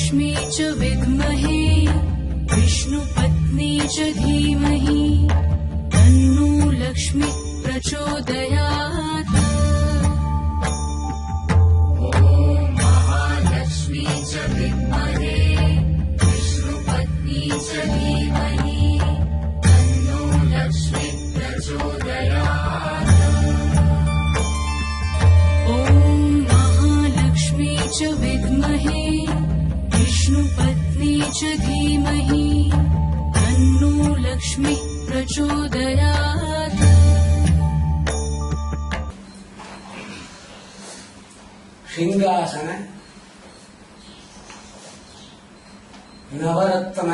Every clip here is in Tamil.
महालक्ष्मी च विद्महे विष्णुपत्नी च धीमहि तन्नो लक्ष्मी प्रचोदयात्। ॐ महालक्ष्मी च विद्महे विष्णुपत्नी च धीमहि तन्नो लक्ष्मी प्रचोदयात्। ॐ महालक्ष्मी च विद्महे विष्णुपत्नी च धीमहि तन्नो लक्ष्मी प्रचोदयात्। सिंहासन नवरत्न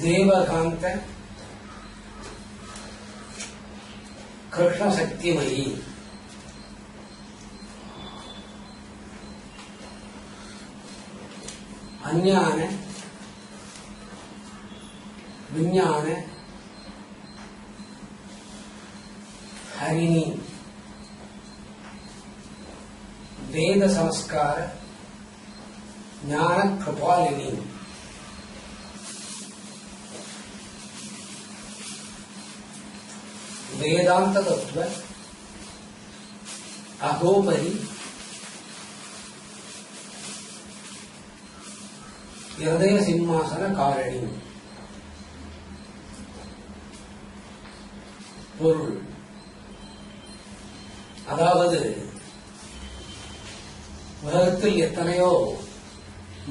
देवकांत कृष्ण शक्तिमयी अन्यान विज्ञान हरिणी वेद संस्कार ज्ञान कृपालिनी वेदांत तत्व अहोपरि हृदय सिंहासन कारिणी பொருள். அதாவது உலகத்தில் எத்தனையோ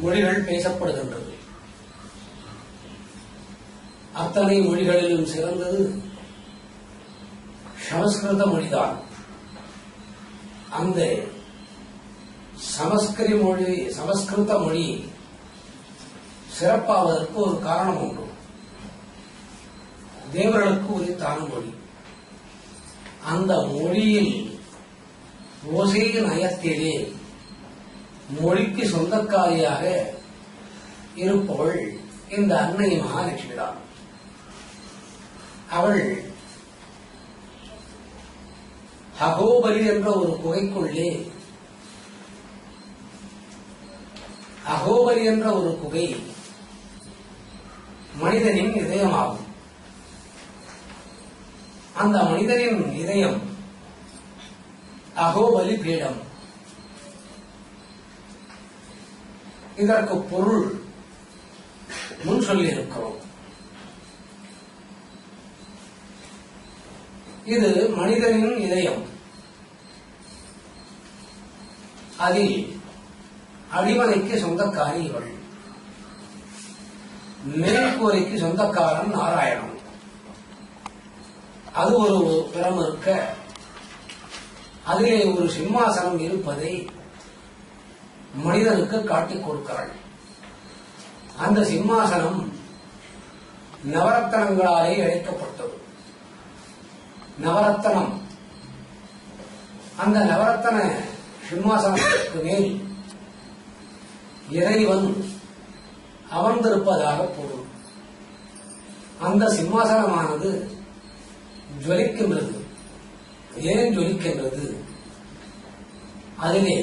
மொழிகள் பேசப்படுகின்றது. அத்தனை மொழிகளிலும் சிறந்தது சமஸ்கிருத மொழிதான். அந்த சமஸ்கிருத மொழி சிறப்பாவதற்கு ஒரு காரணம் உண்டு. தேவர்களுக்கு உரித்தான மொழி. அந்த மொழியில் ஓசை நயத்திலே மொழிக்கு சொந்தக்காரியாக இருப்பவள் இந்த அன்னை மகாலட்சுமி தான். அவள் அகோபரி என்ற ஒரு குகைக்குள்ளே, அகோபரி என்ற ஒரு குகை மனிதனின் இதயமாகும். அந்த மனிதனின் இதயம் அகோபலி பீடம். இதற்கு பொருள் முன் சொல்லியிருக்கிறோம். இது மனிதனின் இதயம். அதில் அடிமனைக்கு சொந்தக்காரி இவள். மேற்கூரைக்கு சொந்தக்காரன் நாராயணன். அது ஒரு புறம் இருக்க, அதிலே ஒரு சிம்மாசனம் இருப்பதை மனிதனுக்கு காட்டிக் கொடுக்கிறாள். அந்த சிம்மாசனம் நவரத்தனங்களாலே இழைக்கப்பட்டது. நவரத்தனம், அந்த நவரத்தன சிம்மாசனத்திற்கு மேல் இறைவன் அமர்ந்திருப்பதாக பொருள். அந்த சிம்மாசனமானது ஜொலிக்கின்றது. ஏன் ஜொலிக்கின்றது? அதிலே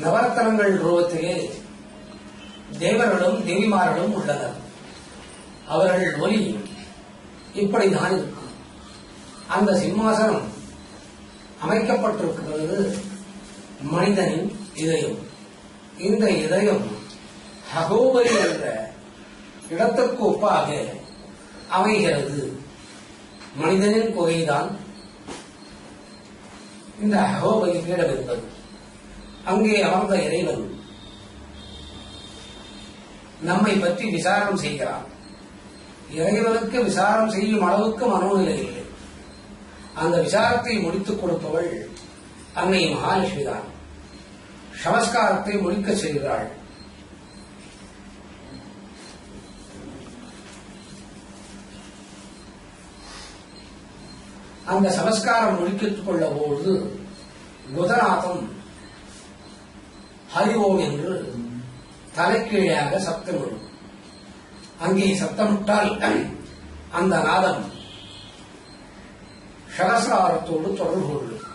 நவரத்தனங்கள் ரூபத்திலே தேவர்களும் தேவிமார்களும் உள்ளனர். அவர்கள் ஒலி இப்படிதான் இருக்கும். அந்த சிம்மாசனம் அமைக்கப்பட்டிருக்கிறது மனிதனின் இதயம். இந்த இதயம் அகோபரி என்ற இடத்துக்கு ஒப்பாக அமைகிறது. மனிதனின் குகைதான் இந்த அகோபரி பீடம் என்பது. அங்கே அமர்ந்த இறைவன் நம்மை பற்றி விசாரம் செய்கிறான். இறைவனுக்கு விசாரம் செய்யும் அளவுக்கு மனோநிலை இல்லை. அந்த விசாரத்தை முடித்துக் கொடுப்பவள் அன்னை மகாலட்சுமி தான். சமஸ்காரத்தை முடிக்க செய்கிறாள். அந்த சமஸ்காரம் முடித்துக் கொள்ள பொழுது குதநாதம் ஹரிவோம் என்று தலைக்கீழாக சப்தமிடும். அங்கே சப்தமிட்டால் அந்த நாதம் சகசிராரத்தோடு தொடர்பு கொள்ளும்.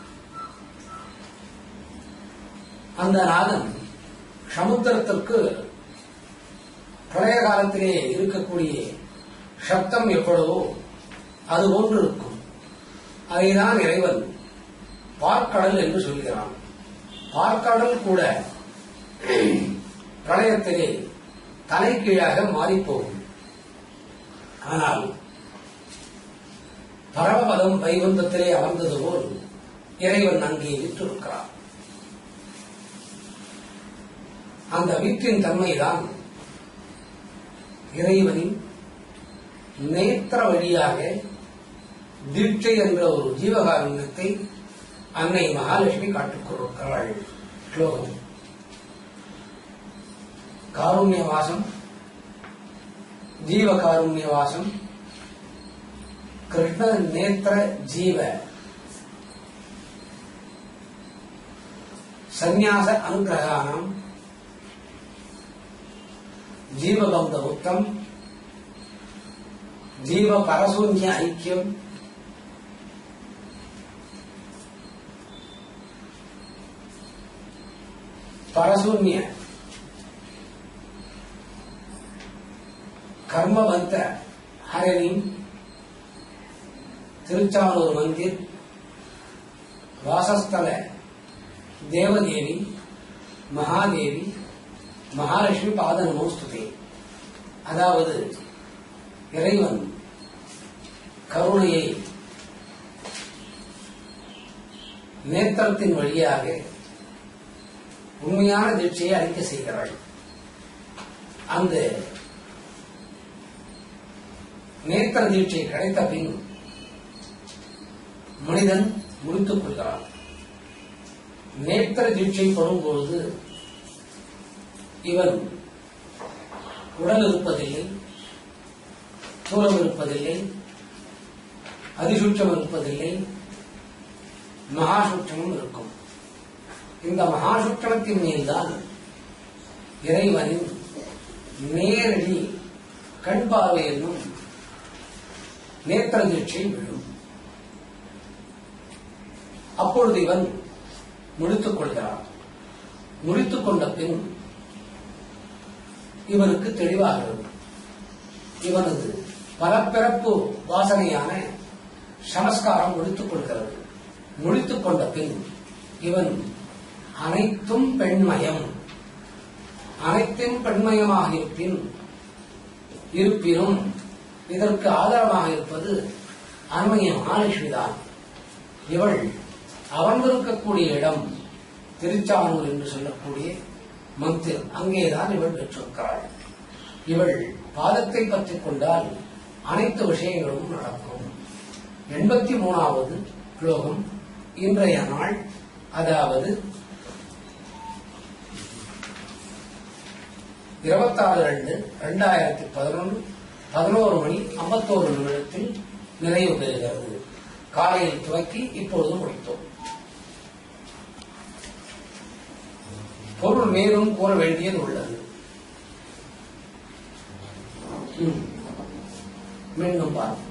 அந்த நாதம் சமுத்திரத்திற்கு பிரளய காலத்திலே இருக்கக்கூடிய சப்தம் எப்பொழுதோ அது போன்று இருக்கும். அதைதான் இறைவன் பார்க்கடல் என்று சொல்கிறான். பார்க்கடல் கூட பிரளயத்திலே தலைகீழாக மாறிப்போகும். ஆனால் பரமபதம் வைகுந்தத்திலே அமர்ந்தது போல் இறைவன் அங்கே வீற்றிருக்கிறான். அந்த வீட்டின் தன்மைதான் இறைவனின் நேத்திர வழியாக தீட்சை என்ற ஒரு ஜீவகாருண்யத்தை அன்னை மகாலட்சுமி காட்டிக் கொடுக்கிறாள். ஸ்லோகம்: காருண்யவாசம் ஜீவகாருண்யவாசம் கிருஷ்ண நேத்திர ஜீவ சந்நியாச அனுகிரகானாம் ஜீவபந்த உத்தம் ஜீவ பரசூன்ய ஐக்கியம் பரசூன்ய கர்மபந்த ஹரணி திருச்சானூர் மந்திர் வாசஸ்தல தேவதேவி மகாதேவி மகாலட்சுமி பாத நமோஸ்துதே. அதாவது இறைவன் கருணையை நேத்திரத்தின் வழியாக உண்மையான தீட்சையை அளிக்க செய்கிறாள். அந்த நேத்திர தீட்சை கிடைத்த பின் மனிதன் முடித்துக் கொள்கிறான். நேத்திர தீட்சை படும்பொழுது இவன் உடல் இருப்பதில்லை, தூரம் இருப்பதில்லை, அதிசூட்சம் இருப்பதில்லை, மகாசூட்சமும் இருக்கும். இந்த மகாசூட்சமத்தின் மேல்தான் இறைவனின் நேரடி கண் பார்வை என்னும் நேத்திர தீட்சை விழும். அப்பொழுது இவன் முடித்துக் கொள்கிறான். முடித்துக் கொண்ட பின் இவனுக்கு தெளிவாகிறது. இவனது பலப்பிறப்பு வாசனையான சமஸ்காரம் முடித்துக் கொள்கிறது. முடித்துக் கொண்ட பின் இவன் அனைத்தும் பெண்மயம், அனைத்தும் பெண்மயமாக இருப்பினும் இதற்கு ஆதாரமாக இருப்பது அன்மைய மகாலட்சுமிதான். இவள் அமர்ந்திருக்கக்கூடிய இடம் திருச்சானூர் என்று சொல்லக்கூடிய மந்திர், அங்கேதான் இவள் பெற்றிருக்கிறாள். இவள் பாதத்தை பற்றிக் கொண்டால் அனைத்து விஷயங்களும் நடக்கும். 83வது ஸ்லோகம் இன்றைய நாள், அதாவது 26/2/2011 11:51 நிறைவு பெறுகிறது. காலையில் துவக்கி இப்பொழுது முடித்தோம். பொருள் மேலும் கூற வேண்டியது உள்ளது. மீண்டும் பார்ப்போம்.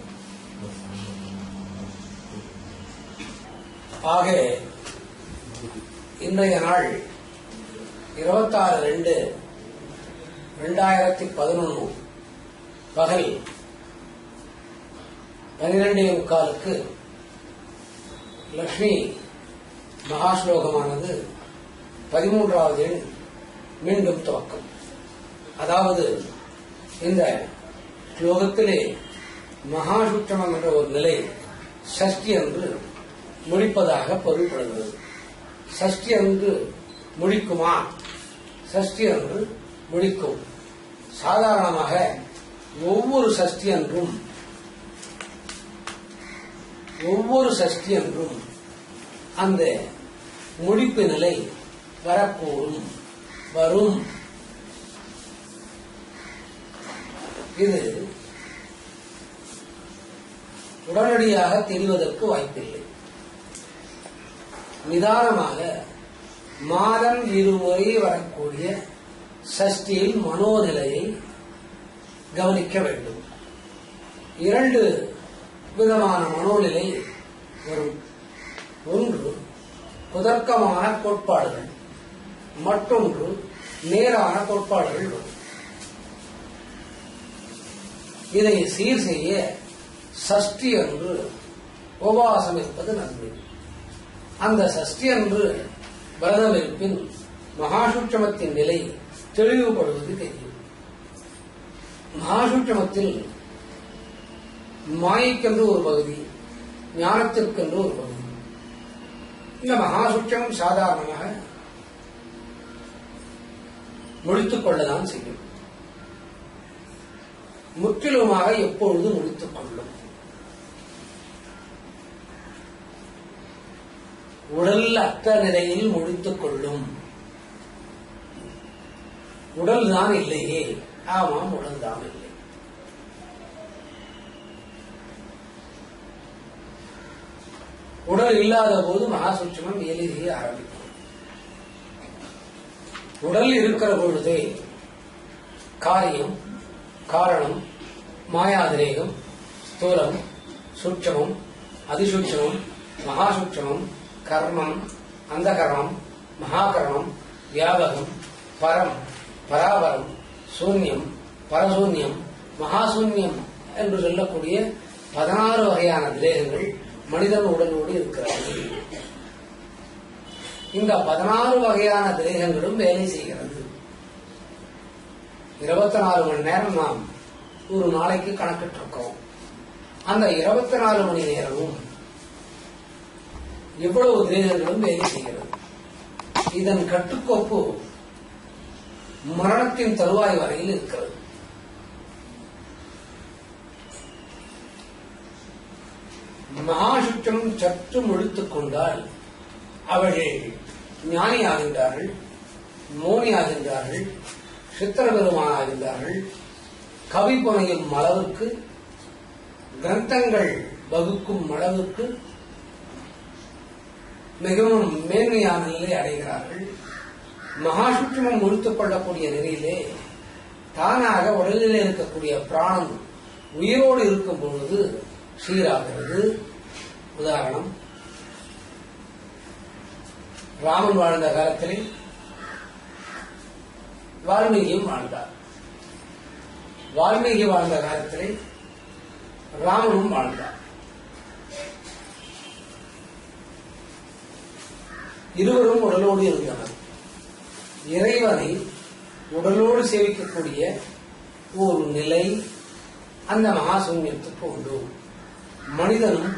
ஆக இன்றைய நாள் 26/2/2011 பகல் 12:45 லட்சுமி மகாஸ்லோகமானது 13வது எண் மீண்டும் துவக்கம். அதாவது இந்த ஸ்லோகத்திலே மகாசூட்சமம் என்ற ஒரு நிலை சஷ்டி என்று முடிப்பதாக பொருள்படுகிறது. சஷ்டி என்று முடிக்குமா? சஷ்டி என்று முடிக்கும். சாதாரணமாக ஒவ்வொரு சஷ்டி என்றும் அந்த முடிப்பு நிலை வரும். இது உடனடியாக தெரிவதற்கு வாய்ப்பில்லை. நிதானமாக மாதம் இருமுறை வரக்கூடிய சஷ்டியில் மனோநிலையை கவனிக்க வேண்டும். 2 விதமான மனோநிலை வரும். ஒன்று குதர்க்கமான கோட்பாடுகள், மற்றொன்று நேரான கோட்பாடுகள் வரும். இதை சீர் செய்ய சஷ்டி அன்று உபவாசம் இருப்பது நன்மை. அந்த சஷ்டி அன்று விரதம் இருப்பின் மகாசூட்சமத்தின் நிலை தெளிவுபடுவது தெரியும். மகாசூட்சமத்தில் மாயைக்கென்று ஒரு பகுதி, ஞானத்திற்கென்று ஒரு பகுதி. இந்த மகாசூட்சம் சாதாரணமாக முடித்துக் கொள்ளதான் செய்யும். முற்றிலுமாக எப்பொழுது முடித்துக் கொள்ளும்? உடல் அற்ற நிலையில் முடித்துக் கொள்ளும். உடல் தான் இல்லையே. ஆமாம், உடல் தான் இல்லை. உடல் இல்லாத போது மகாசூட்சமம் வேலை செய்ய ஆரம்பிக்கும். உடல் இருக்கிற பொழுதே காரியம், காரணம், மாயாதிரேகம், ஸ்தூலம், சூட்சமம், அதிசூட்சமம், மகாசூட்சமம், கர்மம், அந்த கர்மம், மகாகர்மம், வியாபகம், பரம், பராபரம், சூன்யம், பரசூன்யம், மகாசூன்யம் என்று சொல்லக்கூடிய 16 வகையான திரேகங்கள் மனிதன் உடலோடு இருக்கிறார்கள். இந்த 16 வகையான திரேகங்களும் வேலை செய்கிறது. 24 மணி நேரம் நாம் ஒரு நாளைக்கு கணக்கிட்டு இருக்கோம். அந்த 24 மணி நேரமும் எவ்வளவு திரேகங்களும் வேலை செய்கிறது. இதன் கட்டுக்கோப்பு மரணத்தின் தருவாய் வரையில் இருக்கிறது. மகாசுற்றம் சற்று முடித்துக் கொண்டால் அவர்கள் ஞானியாகின்றார்கள், மோனியாகின்றார்கள், சித்திர பெருமானாகின்றார்கள். கவி புனையும் அளவுக்கு, கிரந்தங்கள் வகுக்கும் அளவுக்கு மிகவும் மேன்மையான நிலை அடைகிறார்கள். மகாசூட்சமம் முடித்துக் கொள்ளக்கூடிய நிலையிலே தானாக உடலில் இருக்கக்கூடிய பிராணம் உயிரோடு இருக்கும் பொழுது சீராகிறது. உதாரணம், ராமன் வாழ்ந்த காலத்திலே வால்மீகியும் வாழ்ந்தார். வால்மீகி வாழ்ந்த காலத்திலே ராமனும் வாழ்ந்தார். இருவரும் உடலோடு இருந்தனர். இறைவனை உடலோடு சேவிக்கக்கூடிய ஒரு நிலை அந்த மகாசூன்யத்துக்கு உண்டு. மனிதனும்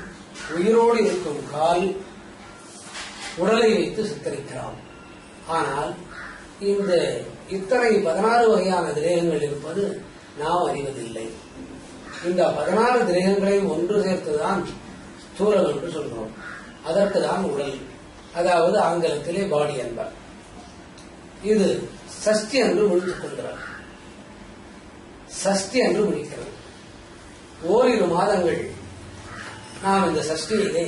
உயிரோடு இருக்கும் கால் உடலை வைத்து சித்தரிக்கிறான். ஆனால் இந்த இத்தனை 16 வகையான திரேகங்கள் இருப்பது நாம் அறிவதில்லை. இந்த 16 திரேகங்களை ஒன்று சேர்த்துதான் ஸ்தூலம் என்று சொல்கிறோம். அதற்குதான் உடல், அதாவது ஆங்கிலத்திலே பாடி என்பார். இது சஷ்டி என்று முடித்துக் கொள்கிறார். சஷ்டி என்று முடிக்கிறது. ஓரிரு மாதங்கள் நாம் இந்த சஷ்டியிலே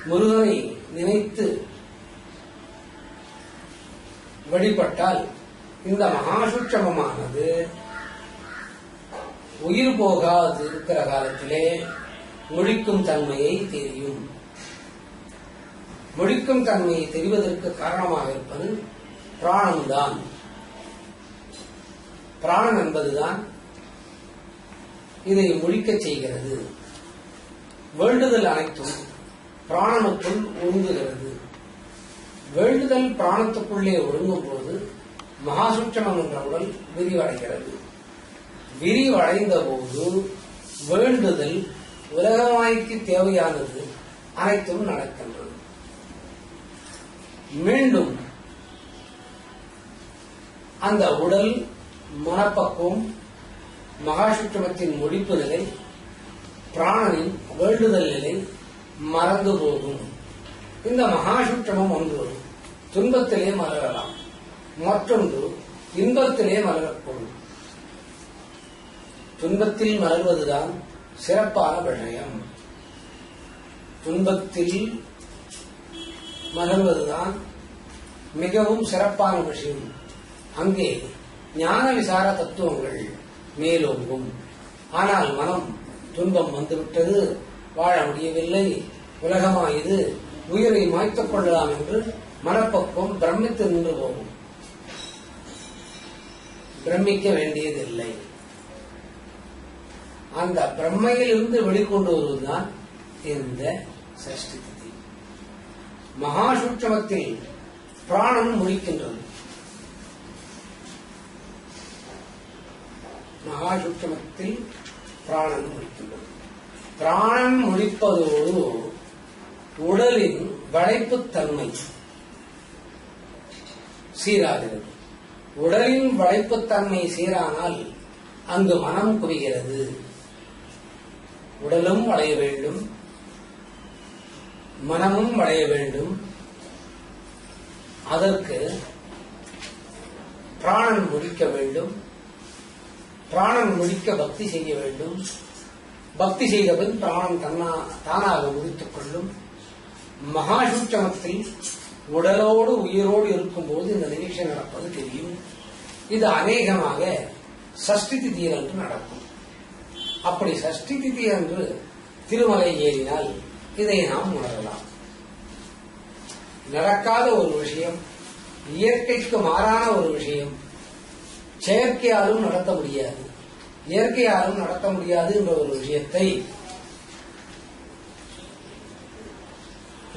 முருகனை நினைத்து வழிபட்டால் இந்த மகாசூட்சமமானது உயிர் போகாது இருக்கிற காலத்திலே முடிக்கும் தன்மையை தெரியும். முடிக்கும் தன்மையை தெரிவதற்கு காரணமாக இருப்பது பிராணம்தான். பிராணம் என்பதுதான் இதை முடிக்கச் செய்கிறது. வேண்டுதல் அனைத்தும் பிராணனுக்குள் ஒழுங்குகிறது. வேண்டுதல் பிராணத்துக்குள்ளே ஒழுங்கும் போது மகாசூட்சமம் என்ற உடல் விரிவடைகிறது. விரிவடைந்த போது வேண்டுதல் உலகமாய்க்கு தேவையானது அனைத்தும் நடக்கின்றது. மீண்டும் அந்த உடல் மனப்பக்குவம், மகாசூட்சமத்தின் முடிப்பு நிலை, பிராணனின் வேண்டுதல் நிலை மறந்து போகும். இந்த மகாசூட்சமம் ஒன்று துன்பத்திலே மலரலாம், மற்றொன்று இன்பத்திலே மலரக்கூடும். துன்பத்தில் மலர்வதுதான் சிறப்பான விஷயம். துன்பத்தில் மலர்வதுதான் மிகவும் சிறப்பான விஷயம். அங்கே ஞான விசார தத்துவங்கள் மேலோங்கும். ஆனால் மனம் துன்பம் வந்துவிட்டது, வாழ முடியவில்லை, உலகமாயுது, உயிரை மாய்த்துக் கொள்ளலாம் என்று மனப்பக்குவம் பிரமித்து நின்று போகும். பிரமிக்க வேண்டியதில்லை. அந்த பிரம்மையிலிருந்து வெளிக்கொண்டு வருவதுதான் இந்த சஷ்டி திதி. மகாசூட்சமத்தில் பிராணம் முடிக்கின்றது. மகாசூட்சமத்தில் பிராணம் முடிக்கின்றது. பிராணம் முடிப்பதோடு உடலின் வளைப்புத்தன்மை சீராகிறது. உடலின் வளைப்புத்தன்மை சீரானால் அங்கு மனம் குவிகிறது. உடலும் வளைய வேண்டும், மனமும் வளைய வேண்டும். அதற்கு பிராணன் முடிக்க வேண்டும். பிராணன் முடிக்க பக்தி செய்ய வேண்டும். பக்தி செய்தபின் பிராணன் தானாக முடித்துக் கொள்ளும். மகாசூட்சமத்தில் உடலோடு உயிரோடு இருக்கும்போது இந்த நிகழ்ச்சி நடப்பது தெரியும். இது அநேகமாக சஷ்டி திதி அன்று நடக்கும். அப்படி சஷ்டி திதி அன்று திருமலை ஏறினால் இதை நாம் உணரலாம். நடக்காத ஒரு விஷயம், இயற்கைக்கு மாறான ஒரு விஷயம், செயற்கையாலும் நடத்த முடியாது, இயற்கையாலும் நடத்த முடியாது என்ற ஒரு விஷயத்தை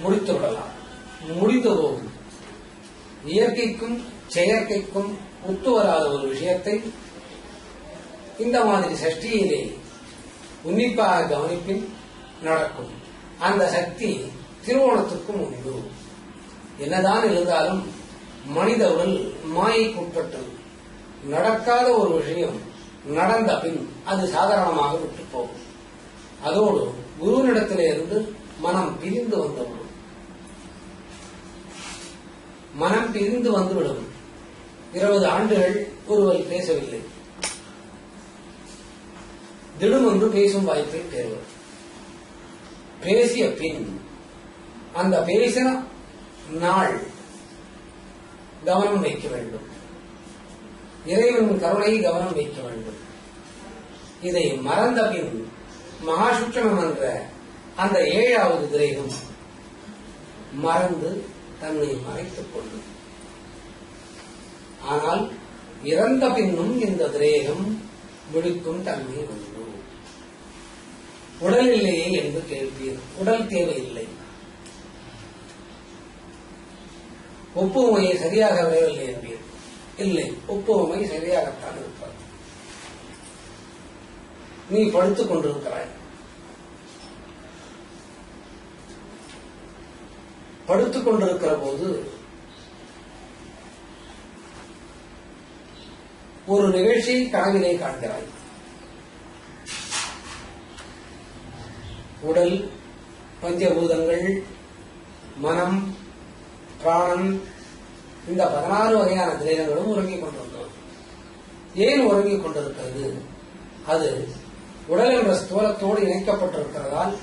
முடித்து விடலாம். முடிந்து போகும். இயற்கைக்கும் செயற்கைக்கும் ஒத்து வராத ஒரு விஷயத்தை இந்த மாதிரி சஷ்டியிலே உன்னிப்பாக கவனிப்பின் நடக்கும். அந்த சக்தி திருவோணத்துக்கும் உண்டு. என்னதான் இருந்தாலும் மனித உடல் மாயைக்கு உட்பட்டது. நடக்காத ஒரு விஷயம் நடந்த பின் அது சாதாரணமாக விட்டு போகும். அதோடு குருவினிடத்திலே இருந்து மனம் பிரிந்து வந்துவிடும். மனம் பிரிந்து வந்துவிடும். 20 ஆண்டுகள் ஒருவர் பேசவில்லை, திடுமென்று பேசும் வாய்ப்பை பெறுவர். பேசிய பின் அந்த பேசின நாள் கவனம் வைக்க வேண்டும். இறைவன் கருணையை கவனம் வைக்க வேண்டும். இதை மறந்த பின் மகாசுட்சமம் என்ற அந்த 7வது கிரகம் மறந்து தன்னை மறைத்துக் கொள்ளும். ஆனால் இறந்த பின்னும் இந்த கிரகம் விடுக்கும் தன்மை உண்டு. உடல் இல்லையே என்று கேட்பீர். உடல் தேவையில்லை. ஒப்புமையை சரியாக வரவில்லை என்பீர். இல்லை, ஒப்புமை சரியாகத்தான் இருப்பார். நீ படுத்துக் கொண்டிருக்கிறாய். படுத்துக் கொண்டிருக்கிற போது ஒரு நிகழ்ச்சியை கனவிலே காண்கிறாய். உடல், பஞ்சபூதங்கள், மனம், பிராணன், இந்த 16 வகையான கிரகங்களும் உறங்கிக் கொண்டிருக்கிறது. ஏன் உறங்கிக் கொண்டிருக்கிறது? அது உடல் என்ற ஸ்தூலத்தோடு இணைக்கப்பட்டிருக்கிறதால்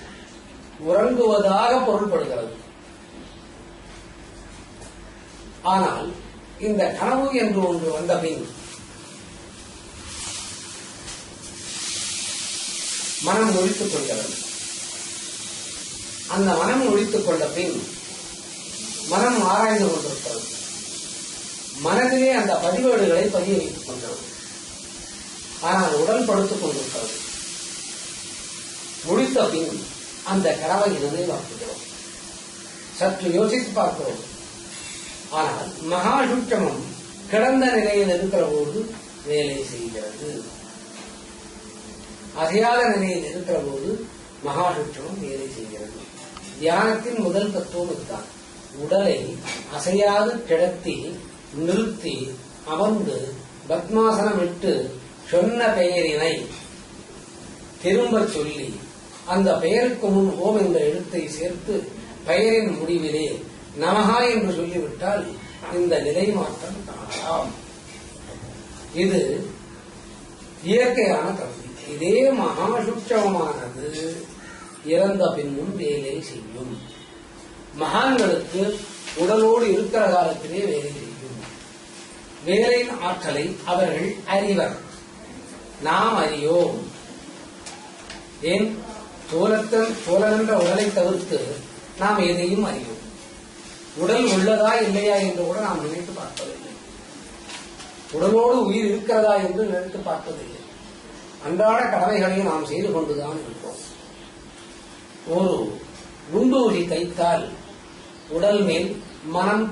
உறங்குவதாக பொருள்படுகிறது. ஆனால் இந்த கனவு என்று ஒன்று வந்த பின் மனம் ஒழித்துக் கொள்கிறது. அந்த மனம் ஒழித்துக் கொண்ட பின் மனம் ஆராய்ந்து கொண்டிருக்கிறது. மனதிலே அந்த பதிவேடுகளை பதிய வைத்துக் கொண்டது. ஆனால் உடல் படுத்துக் கொண்டிருக்கிறது. முடித்த பின் அந்த கனவை நினைவாக்குகிறோம். சற்று யோசித்து பார்க்கிறோம். ஆனால் மகாசூட்சமம் கிடந்த நிலையில் இருக்கிற போது வேலை செய்கிறது. அசையாத நிலையில் இருக்கிற போது மகாசூட்சமம் வேலை செய்கிறது. தியானத்தின் முதல் தத்துவம் இதுதான். உடலை அசையாது கிடத்தி நிறுத்தி அமர்ந்து பத்மாசனமிட்டு சொன்ன பெயரினை திரும்ப சொல்லி அந்த பெயருக்கு முன் ஓம் என்ற எழுத்தை சேர்த்து பெயரின் முடிவிலே நமஹா என்று சொல்லிவிட்டால் இந்த நிலை மாற்றம் காணலாம். இது இயற்கையான தன்மை. இதே மகாசூட்சமமானது இறந்த பின்னும் வேலை செய்யும். மகான்களுக்கு உடலோடு இருக்கிற காலத்திலே வேலை செய்யும். வேலையின் ஆற்றலை அவர்கள் அறிவர். நாம் அறியோம். ஏன்? தோலன் என்ற உடலை தவிர்த்து நாம் எதையும் அறிவோம். உடல் உள்ளதா இல்லையா என்று கூட நாம் நினைத்து பார்ப்பதில்லை. உடலோடு உயிர் இருக்கிறதா என்று நினைத்து பார்ப்பதில்லை. அன்றாட கடமைகளை நாம் செய்து கொண்டுதான் இருக்கிறோம். ஒரு குண்டூசி தைத்தால் உடல் மேல் மனம்